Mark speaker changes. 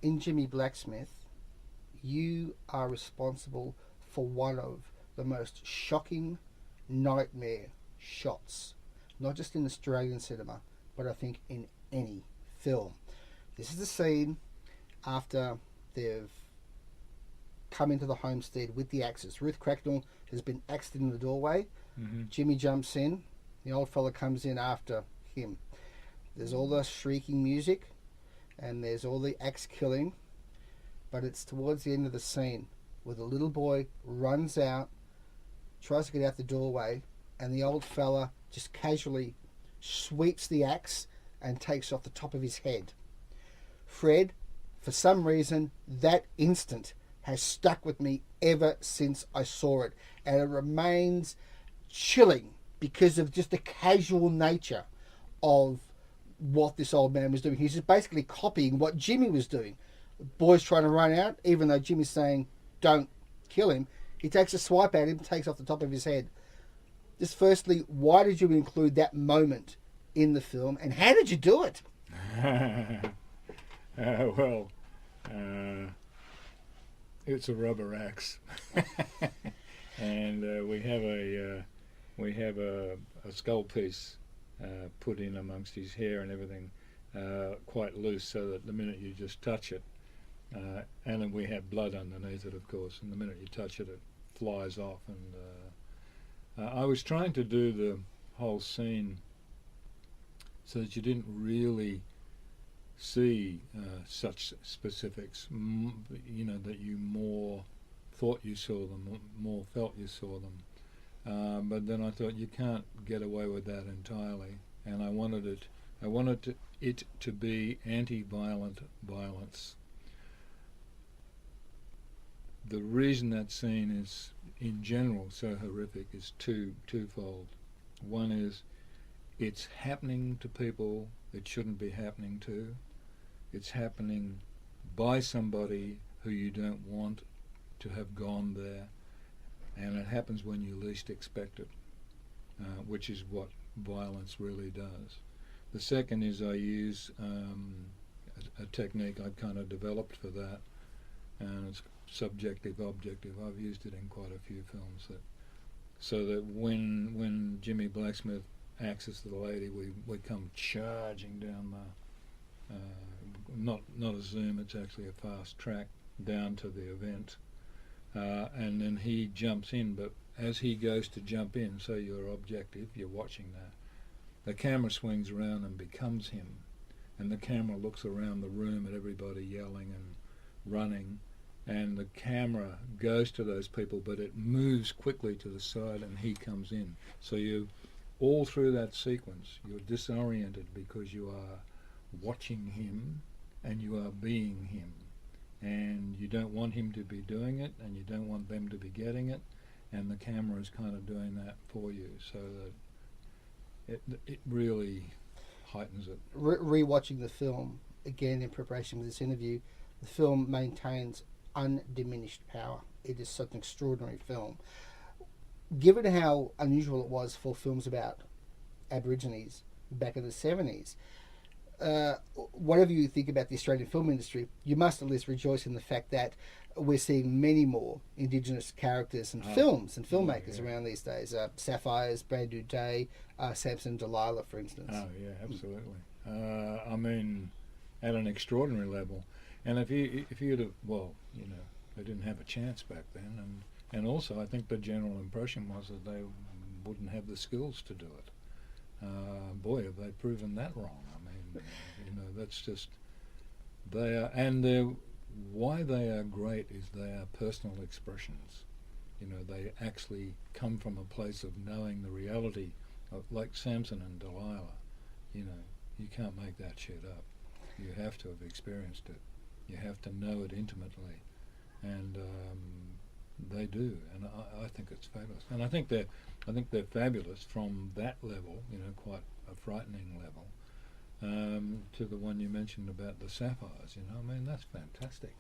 Speaker 1: in Jimmie Blacksmith, you are responsible for one of the most shocking nightmare shots, not just in Australian cinema, but I think in any film. This is the scene after they've come into the homestead with the axes. Ruth Cracknell has been axed in the doorway.
Speaker 2: Mm-hmm.
Speaker 1: Jimmy jumps in. The old fella comes in after him. There's all the shrieking music and there's all the axe killing, but it's towards the end of the scene where the little boy runs out, tries to get out the doorway, and the old fella just casually sweeps the axe and takes off the top of his head. Fred, for some reason, that instant has stuck with me ever since I saw it, and it remains chilling because of just the casual nature of what this old man was doing. He's just basically copying what Jimmy was doing. The boy's trying to run out, even though Jimmy's saying, don't kill him. He takes a swipe at him, takes off the top of his head. Just firstly, why did you include that moment in the film, and how did you do it?
Speaker 2: Well, it's a rubber axe, and we have a skull piece put in amongst his hair and everything, quite loose, so that the minute you just touch it, and then we have blood underneath it, of course, and the minute you touch it, it flies off. And I was trying to do the whole scene so that you didn't really see such specifics, that you more thought you saw them, more felt you saw them. But then I thought you can't get away with that entirely, and I wanted it to be anti-violent violence. The reason that scene is, in general, so horrific is twofold. One is it's happening to people it shouldn't be happening to. It's happening by somebody who you don't want to have gone there, and it happens when you least expect it, which is what violence really does. The second is I use a technique I've kind of developed for that, and it's subjective objective. I've used it in quite a few films, so that when Jimmie Blacksmith axes the lady, we come charging down the not a zoom, it's actually a fast track down to the event, and then he jumps in, but as he goes to jump in, so you're objective, you're watching that, the camera swings around and becomes him, and the camera looks around the room at everybody yelling and running, and the camera goes to those people, but it moves quickly to the side and he comes in. So you, all through that sequence, you're disoriented because you are watching him and you are being him, and you don't want him to be doing it and you don't want them to be getting it, and the camera is kind of doing that for you, so that it really heightens it.
Speaker 1: Rewatching the film again in preparation for this interview, the film maintains undiminished power. It is such an extraordinary film. Given how unusual it was for films about Aborigines back in the 70s, whatever you think about the Australian film industry, you must at least rejoice in the fact that we're seeing many more Indigenous characters and films and filmmakers around these days. Sapphire's Brand New Day, Samson Delilah, for instance.
Speaker 2: Oh yeah, absolutely. I mean, at an extraordinary level. And if you'd have, well, they didn't have a chance back then, and also I think the general impression was that they wouldn't have the skills to do it. Boy, have they proven that wrong. I mean, that's just, they are, and why they are great is they are personal expressions. They actually come from a place of knowing the reality of, like Samson and Delilah. You can't make that shit up. You have to have experienced it. You have to know it intimately, and they do, and I think it's fabulous. And I think they're fabulous from that level, quite a frightening level, to the one you mentioned about the sapphires. I mean, that's fantastic.